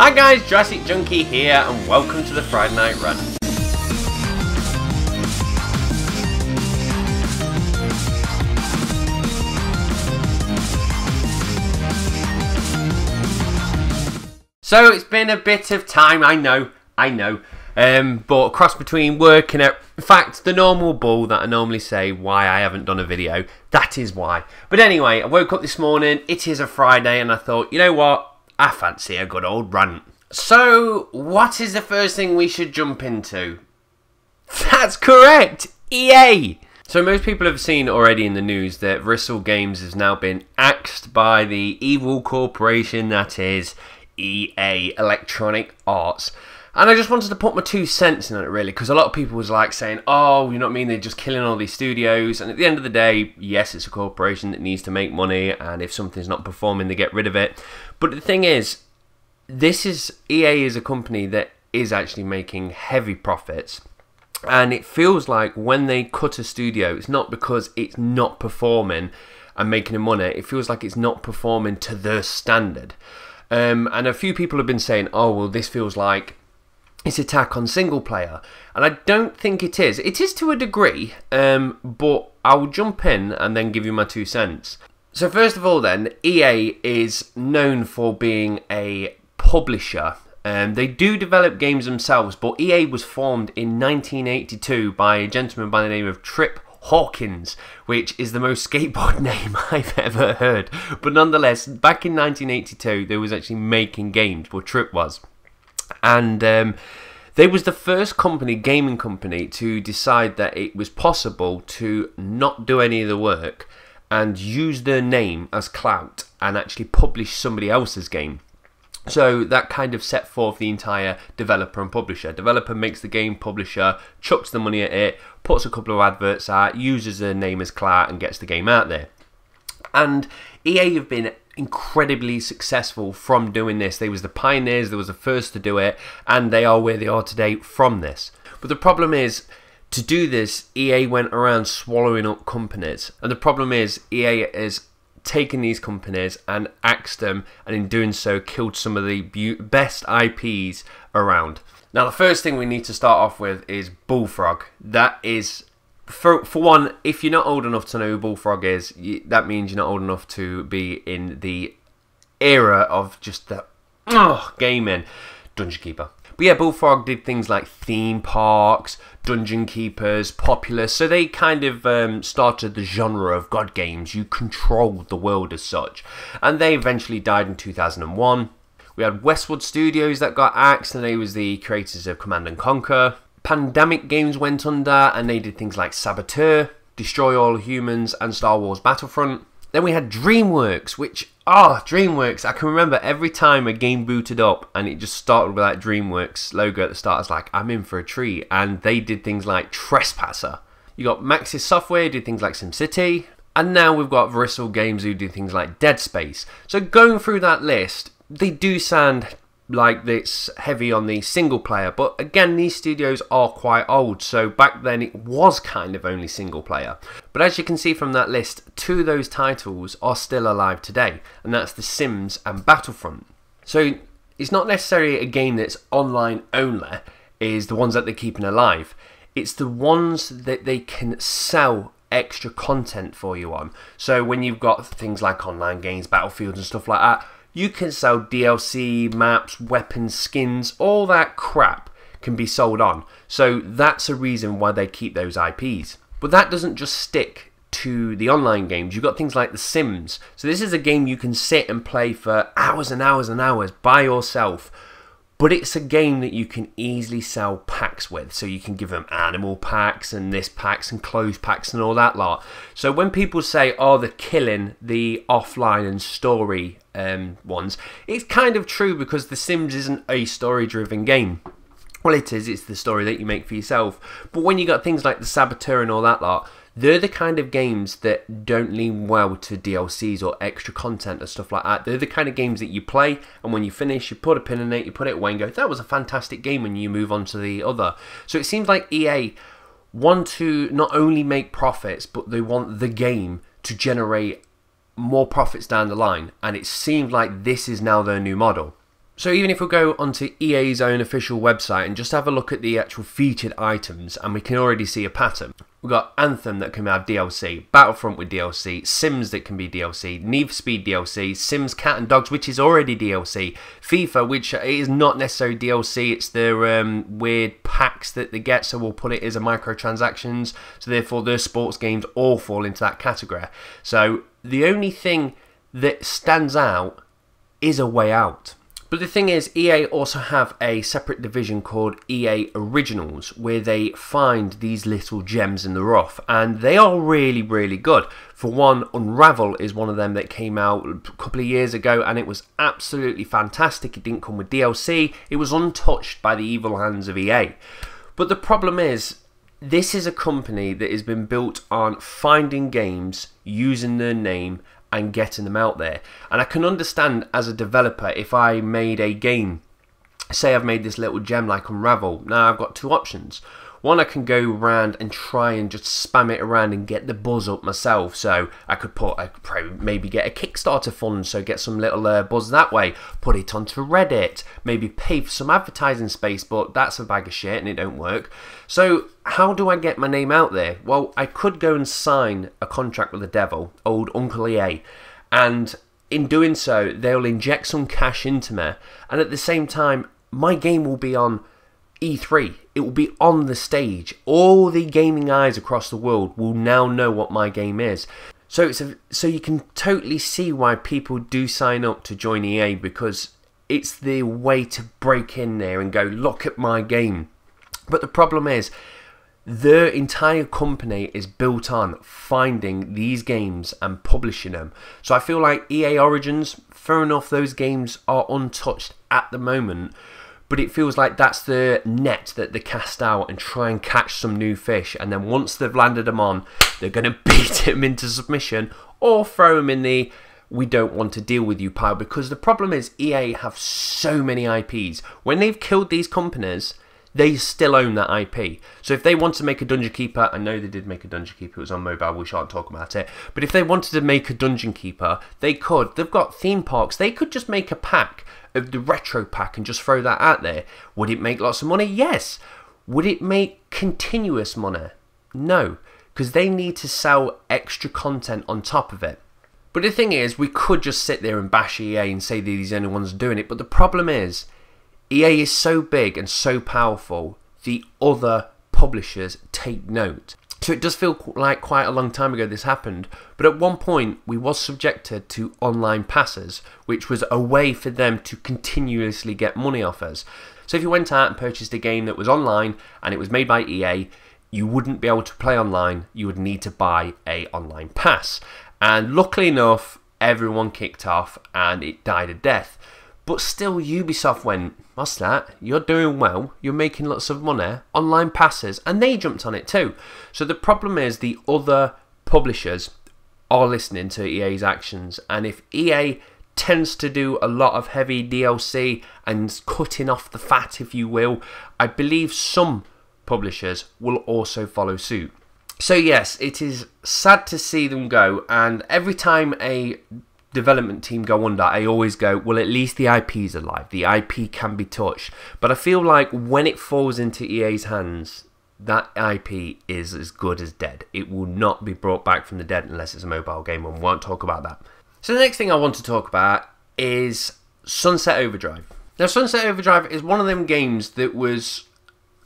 Hi guys, Jurassic Junkie here and welcome to the Friday Night Run. So it's been a bit of time, I know, but a cross between work and in fact the normal bull that I normally say why I haven't done a video, that is why. But anyway, I woke up this morning, it is a Friday and I thought, you know what, I fancy a good old rant. So what is the first thing we should jump into? That's correct, EA! So most people have seen already in the news that Visual Games has now been axed by the evil corporation that is EA, Electronic Arts. And I just wanted to put my 2 cents in on it really, because a lot of people was like saying, oh, you know what I mean, they're just killing all these studios, and at the end of the day, yes, it's a corporation that needs to make money, and if something's not performing, they get rid of it. But the thing is, EA is a company that is actually making heavy profits, and it feels like when they cut a studio, it's not because it's not performing and making money, it feels like it's not performing to their standard. And a few people have been saying, oh, well, this feels like it's attack on single player. And I don't think it is. It is to a degree, but I'll jump in and then give you my 2 cents. So first of all then, EA is known for being a publisher. They do develop games themselves, but EA was formed in 1982 by a gentleman by the name of Trip Hawkins, which is the most skateboard name I've ever heard. But nonetheless, back in 1982, they was actually making games, well, Trip was. And they was the first gaming company, to decide that it was possible to not do any of the work and use their name as clout and actually publish somebody else's game. So that kind of set forth the entire developer and publisher. Developer makes the game, publisher chucks the money at it, puts a couple of adverts out, uses their name as clout and gets the game out there. And EA have been incredibly successful from doing this. They was the pioneers, they was the first to do it, and they are where they are today from this. But the problem is, to do this, EA went around swallowing up companies. And the problem is, EA is taken these companies and axed them, and in doing so killed some of the best IPs around. Now the first thing we need to start off with is Bullfrog. That is, for one, if you're not old enough to know who Bullfrog is, that means you're not old enough to be in the era of just the gaming. Dungeon Keeper. But yeah, Bullfrog did things like theme parks, Dungeon Keepers, Populous, so they kind of started the genre of God games. You controlled the world as such. And they eventually died in 2001. We had Westwood Studios that got axed, and they was the creators of Command & Conquer. Pandemic Games went under, and they did things like Saboteur, Destroy All Humans, and Star Wars Battlefront. Then we had DreamWorks, which, DreamWorks, I can remember every time a game booted up and it just started with that DreamWorks logo at the start, I was like, I'm in for a treat. And they did things like Trespasser. You got Maxis Software, who did things like SimCity. And now we've got Visual Games, who do things like Dead Space. So going through that list, they do sound like it's heavy on the single player, but again, these studios are quite old, so back then it was kind of only single player. But as you can see from that list, 2 of those titles are still alive today, and that's The Sims and Battlefront. So it's not necessarily a game that's online only, is the ones that they're keeping alive. It's the ones that they can sell extra content for you on. So when you've got things like online games, Battlefield and stuff like that, you can sell DLC, maps, weapons, skins, all that crap can be sold on. So that's a reason why they keep those IPs. But that doesn't just stick to the online games. You've got things like The Sims. So this is a game you can sit and play for hours and hours and hours by yourself. But it's a game that you can easily sell packs with. So you can give them animal packs and this packs and clothes packs and all that lot. So when people say, oh, they're killing the offline and story ones, it's kind of true, because The Sims isn't a story-driven game. Well, it is. It's the story that you make for yourself. But when you got things like the Saboteur and all that lot, they're the kind of games that don't lean well to DLCs or extra content and stuff like that. They're the kind of games that you play, and when you finish, you put a pin in it, you put it away and go, that was a fantastic game, and you move on to the other. So it seems like EA want to not only make profits, but they want the game to generate more profits down the line, and it seems like this is now their new model. So even if we go onto EA's own official website and just have a look at the actual featured items, and we can already see a pattern. We've got Anthem that can have DLC, Battlefront with DLC, Sims that can be DLC, Need for Speed DLC, Sims Cat and Dogs, which is already DLC, FIFA, which is not necessarily DLC, it's the weird packs that they get, so we'll put it as a microtransactions, so therefore the sports games all fall into that category. So the only thing that stands out is A Way Out. But the thing is, EA also have a separate division called EA Originals, where they find these little gems in the rough, and they are really, really good. For one, Unravel is one of them that came out a couple of years ago, and it was absolutely fantastic. It didn't come with DLC. It was untouched by the evil hands of EA. But the problem is, this is a company that has been built on finding games, using their name, and getting them out there. And I can understand as a developer, if I made a game, say I've made this little gem like Unravel, now I've got two options. One, I can go around and try and just spam it around and get the buzz up myself. So I could probably maybe get a Kickstarter fund, so get some little buzz that way. Put it onto Reddit, maybe pay for some advertising space, but that's a bag of shit and it don't work. So how do I get my name out there? Well, I could go and sign a contract with the devil, old Uncle EA, and in doing so, they'll inject some cash into me, and at the same time, my game will be on E3. It will be on the stage. All the gaming eyes across the world will now know what my game is. So so you can totally see why people do sign up to join EA, because it's the way to break in there and go, look at my game. But the problem is, their entire company is built on finding these games and publishing them. So I feel like EA Origins, fair enough, those games are untouched at the moment, but it feels like that's the net that they cast out and try and catch some new fish, and then once they've landed them on, they're going to beat them into submission or throw them in the we don't want to deal with you pile. Because the problem is, EA have so many IPs. When they've killed these companies, they still own that IP. So if they want to make a Dungeon Keeper, I know they did make a Dungeon Keeper, it was on mobile, we shan't talk about it, but if they wanted to make a Dungeon Keeper, they could. They've got theme parks, they could just make a pack of the retro pack and just throw that out there. Would it make lots of money? Yes. Would it make continuous money? No, because they need to sell extra content on top of it. But the thing is, we could just sit there and bash EA and say they're the only ones doing it, but the problem is, EA is so big and so powerful, the other publishers take note. So it does feel like quite a long time ago this happened, but at one point we was subjected to online passes, which was a way for them to continuously get money off us. So if you went out and purchased a game that was online and it was made by EA, you wouldn't be able to play online, you would need to buy an online pass. And luckily enough, everyone kicked off and it died a death. But still, Ubisoft went, what's that? You're doing well, you're making lots of money, online passes, and they jumped on it too. So the problem is, the other publishers are listening to EA's actions, and if EA tends to do a lot of heavy DLC and cutting off the fat, if you will, I believe some publishers will also follow suit. So yes, it is sad to see them go, and every time a development team go under, I always go, well, at least the IP's alive, the IP can be touched. But I feel like when it falls into EA's hands, that IP is as good as dead. It will not be brought back from the dead unless it's a mobile game, and we won't talk about that. So the next thing I want to talk about is Sunset Overdrive. Now, Sunset Overdrive is one of them games that was,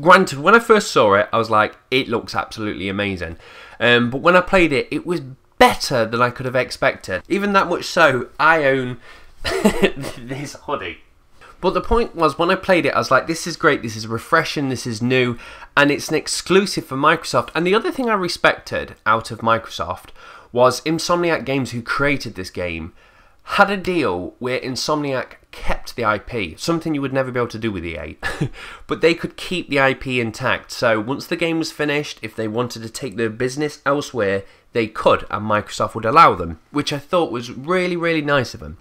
granted, when I first saw it, I was like, it looks absolutely amazing. But when I played it, it was better than I could have expected. Even that much so, I own this hoodie. But the point was, when I played it, I was like, this is great, this is refreshing, this is new, and it's an exclusive for Microsoft. And the other thing I respected out of Microsoft was Insomniac Games, who created this game, had a deal where Insomniac kept the IP, something you would never be able to do with EA, but they could keep the IP intact. So once the game was finished, if they wanted to take their business elsewhere, they could, and Microsoft would allow them, which I thought was really, really nice of them.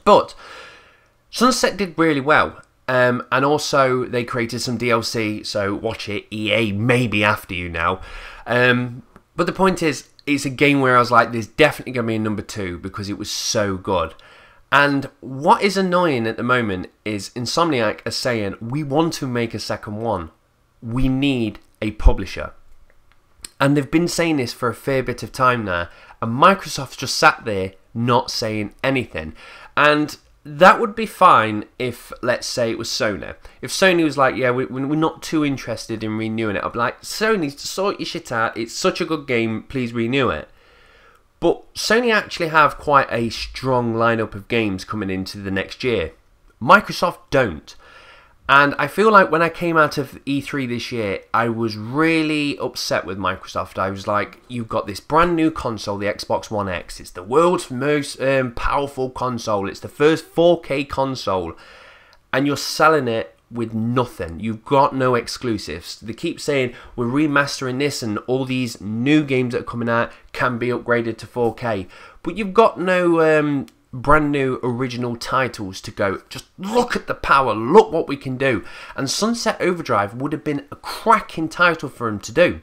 But Sunset did really well, and also they created some DLC, so watch it, EA may be after you now. But the point is, it's a game where I was like, there's definitely going to be a number 2 because it was so good. And what is annoying at the moment is Insomniac are saying, we want to make a second one. We need a publisher. And they've been saying this for a fair bit of time now. And Microsoft's just sat there not saying anything. And that would be fine if, let's say, it was Sony. If Sony was like, yeah, we're not too interested in renewing it. I'd be like, Sony, sort your shit out. It's such a good game. Please renew it. But Sony actually have quite a strong lineup of games coming into the next year. Microsoft don't. And I feel like when I came out of E3 this year, I was really upset with Microsoft. I was like, you've got this brand new console, the Xbox One X. It's the world's most powerful console. It's the first 4K console. And you're selling it with nothing. You've got no exclusives. They keep saying we're remastering this and all these new games that are coming out can be upgraded to 4K, but you've got no brand new original titles to go, just look at the power, look what we can do. And Sunset Overdrive would have been a cracking title for them to do.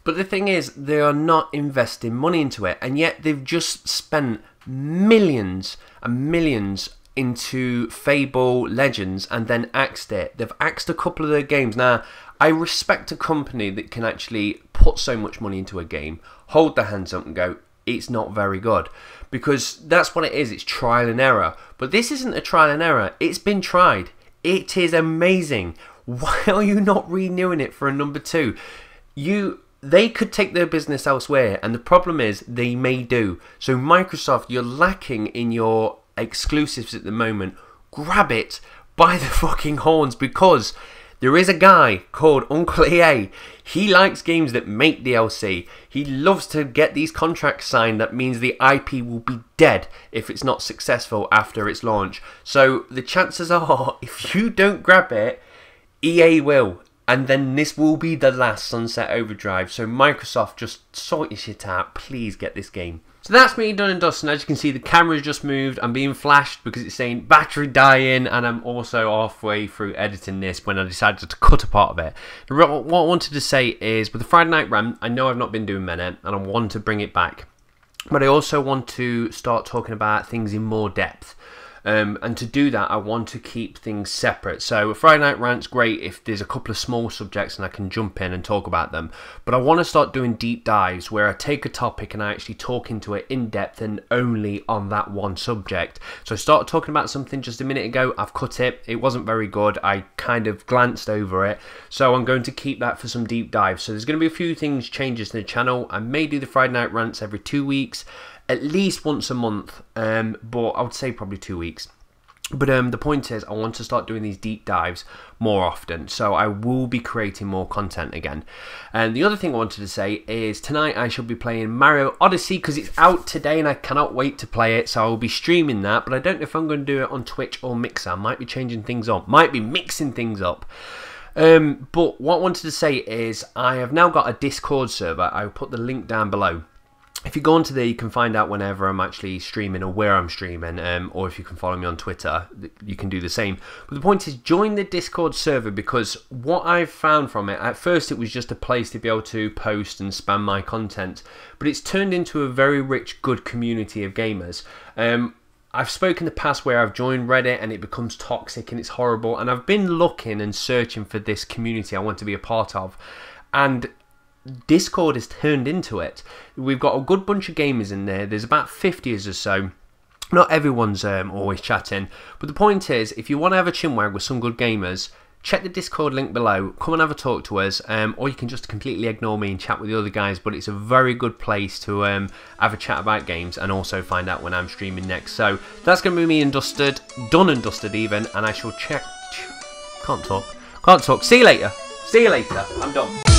But the thing is, they are not investing money into it, and yet they've just spent millions and millions into Fable Legends and then axed it. They've axed a couple of their games. Now, I respect a company that can actually put so much money into a game, hold their hands up and go, it's not very good. Because that's what it is, it's trial and error. But this isn't a trial and error, it's been tried. It is amazing. Why are you not renewing it for a number 2? They could take their business elsewhere, and the problem is they may do. So Microsoft, you're lacking in your exclusives at the moment. Grab it by the fucking horns, because there is a guy called Uncle EA. He likes games that make DLC. He loves to get these contracts signed. That means the IP will be dead if it's not successful after its launch. So the chances are, if you don't grab it, EA will. And then this will be the last Sunset Overdrive. So Microsoft, just sort your shit out. Please get this game. So that's me done and dusted. As you can see, the camera's just moved. I'm being flashed because it's saying battery dying, and I'm also halfway through editing this when I decided to cut a part of it. What I wanted to say is, with the Friday Night Rant, I know I've not been doing many, and I want to bring it back. But I also want to start talking about things in more depth. And to do that, I want to keep things separate. So a Friday Night Rant's great if there's a couple of small subjects and I can jump in and talk about them. But I want to start doing deep dives where I take a topic and I actually talk into it in depth and only on that one subject. So I started talking about something just a minute ago. I've cut it. It wasn't very good. I kind of glanced over it. So I'm going to keep that for some deep dives. So there's going to be a few things changes to the channel. I may do the Friday Night Rants every 2 weeks. At least once a month, but I would say probably 2 weeks. But the point is, I want to start doing these deep dives more often, so I will be creating more content again. And the other thing I wanted to say is tonight I shall be playing Mario Odyssey because it's out today and I cannot wait to play it, so I will be streaming that, but I don't know if I'm going to do it on Twitch or Mixer. I might be changing things up, might be mixing things up. But what I wanted to say is I have now got a Discord server. I will put the link down below. If you go onto there, you can find out whenever I'm actually streaming or where I'm streaming, or if you can follow me on Twitter, you can do the same. But the point is, join the Discord server, because what I've found from it, at first it was just a place to be able to post and spam my content, but it's turned into a very rich, good community of gamers. I've spoken in the past where I've joined Reddit and it becomes toxic and it's horrible, and I've been looking and searching for this community I want to be a part of, and Discord has turned into it. We've got a good bunch of gamers in there. There's about 50 or so. Not everyone's always chatting, but the point is, if you want to have a chinwag with some good gamers, check the Discord link below, come and have a talk to us, or you can just completely ignore me and chat with the other guys, but it's a very good place to have a chat about games and also find out when I'm streaming next. So that's going to be me and dusted, done and dusted even, and I shall check. Can't talk. See you later. I'm done.